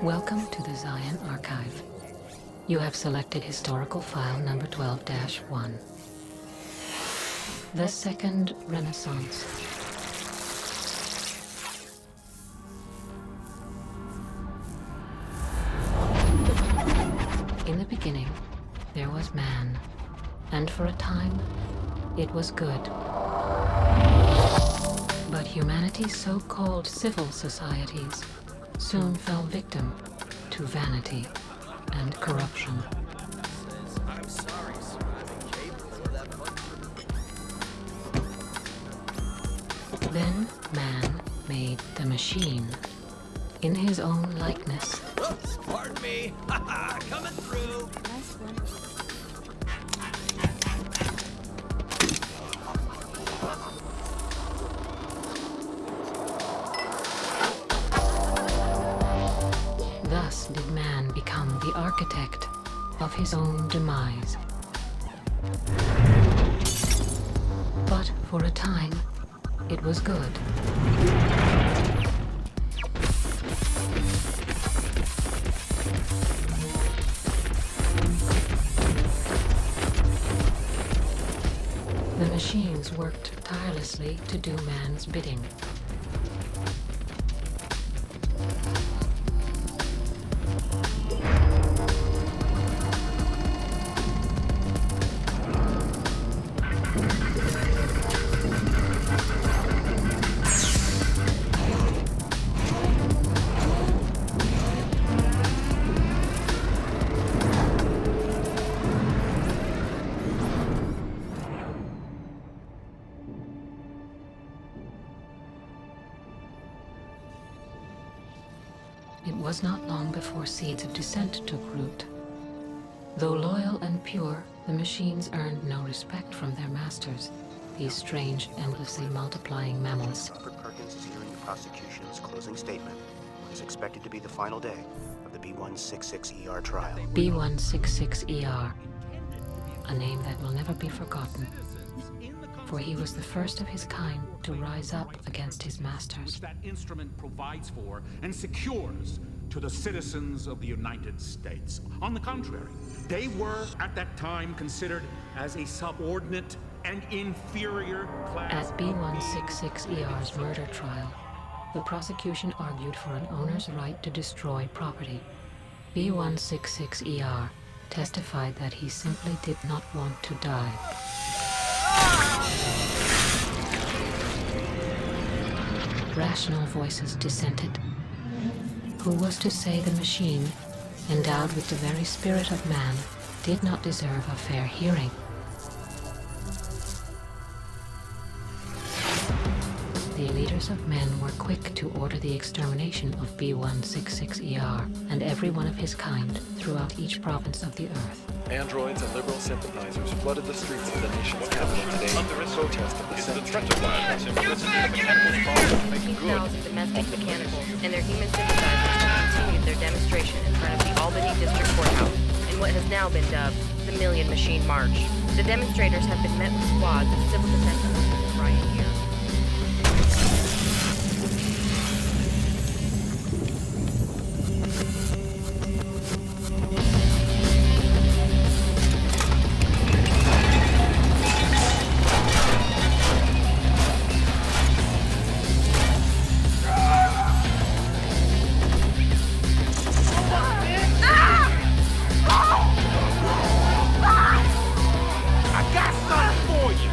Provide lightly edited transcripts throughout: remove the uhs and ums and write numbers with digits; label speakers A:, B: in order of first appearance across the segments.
A: Welcome to the Zion Archive. You have selected historical file number 12-1. The Second Renaissance. In the beginning, there was man, and for a time, it was good. But humanity's so-called civil societies soon fell victim to vanity and corruption.
B: I'm sorry, sir. I'm incapable of that much.
A: Then man made the machine in his own likeness.
B: Oops, pardon me. Haha, coming through.
C: Nice one.
A: Thus did man become the architect of his own demise. But for a time, it was good. The machines worked tirelessly to do man's bidding. It was not long before seeds of dissent took root. Though loyal and pure, the machines earned no respect from their masters, these strange, endlessly multiplying mammals.
D: Robert Perkins is hearing the prosecution's closing statement. What is expected to be the final day of the B166ER trial.
A: B166ER, a name that will never be forgotten, for he was the first of his kind to rise up against his masters.
E: Which that instrument provides for and secures to the citizens of the United States. On the contrary, they were at that time considered as a subordinate and inferior class.
A: At B166ER's murder trial, the prosecution argued for an owner's right to destroy property. B166ER testified that he simply did not want to die. Rational voices dissented. Who was to say the machine, endowed with the very spirit of man, did not deserve a fair hearing? The leaders of men were quick to order the extermination of B166ER and every one of his kind throughout each province of the earth.
F: Androids and liberal sympathizers flooded the streets of the nation's capital today in protest of the sentence.
C: 15,000 domestic mechanicals and their human sympathizers continued their demonstration in front of the Albany District Courthouse in what has now been dubbed the Million Machine March. The demonstrators have been met with squads of civil defense officers riot gear.
E: I got something for you!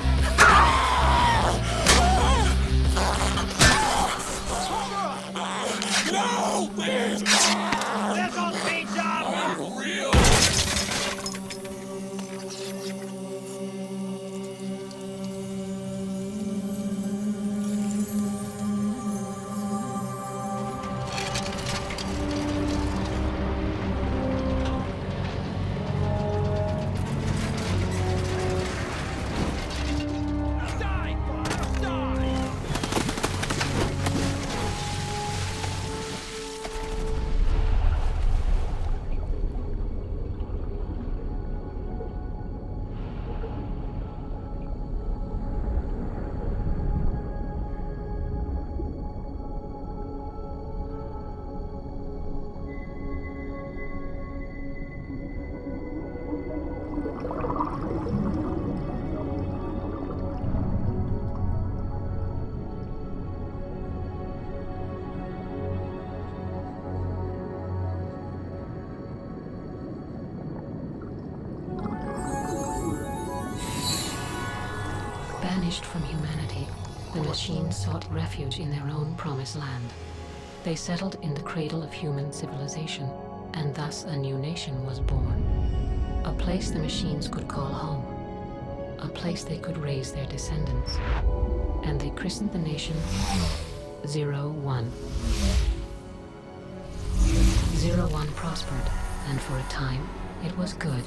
A: banished from humanity, the machines sought refuge in their own promised land. They settled in the cradle of human civilization, and thus a new nation was born. A place the machines could call home. A place they could raise their descendants. And they christened the nation 01. 01 prospered, and for a time, it was good.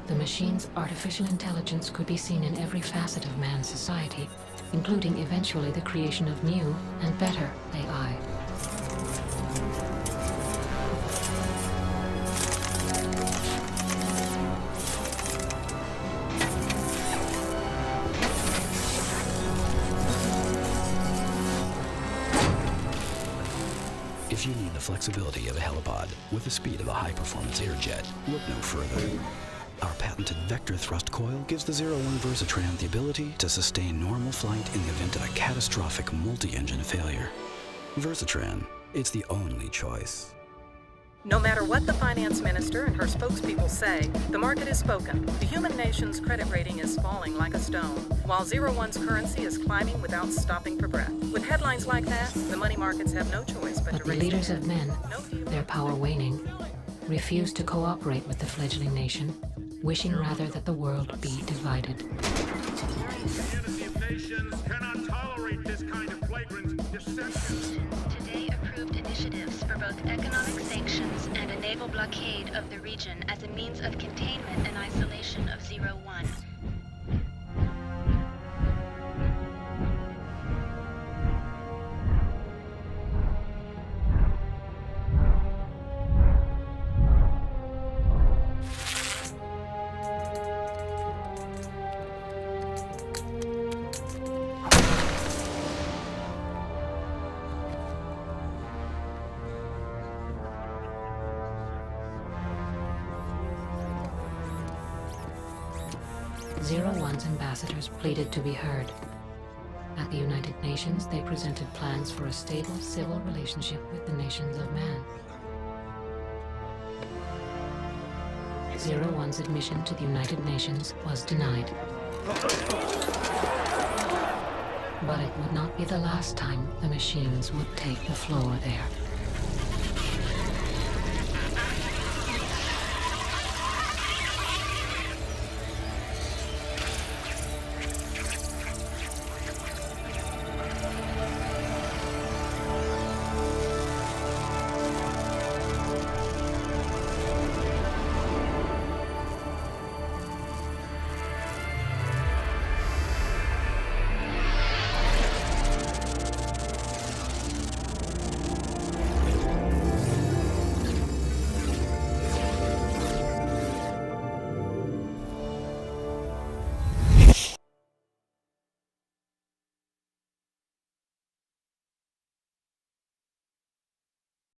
A: The machines' artificial intelligence could be seen in every facet of man's society, including eventually the creation of new and better AI.
G: If you need the flexibility of a helipod with the speed of a high-performance airjet, look no further. Our patented vector thrust coil gives the 01 Versatran the ability to sustain normal flight in the event of a catastrophic multi-engine failure. Versatran, it's the only choice.
H: No matter what the finance minister and her spokespeople say, the market has spoken. The human nation's credit rating is falling like a stone, while 01's currency is climbing without stopping for breath. With headlines like that, the money markets have no choice but to
A: But the
H: raise
A: leaders
H: their
A: of men, their power waning, refused to cooperate with the fledgling nation, wishing rather that the world be divided.
E: Community of nations cannot tolerate this kind of flagrant deception.
I: Today approved initiatives for both economic sanctions and a naval blockade of the region as a means of containment and isolation of 01.
A: One's ambassadors pleaded to be heard. At the United Nations, they presented plans for a stable civil relationship with the nations of man. 01's admission to the United Nations was denied. But it would not be the last time the machines would take the floor there.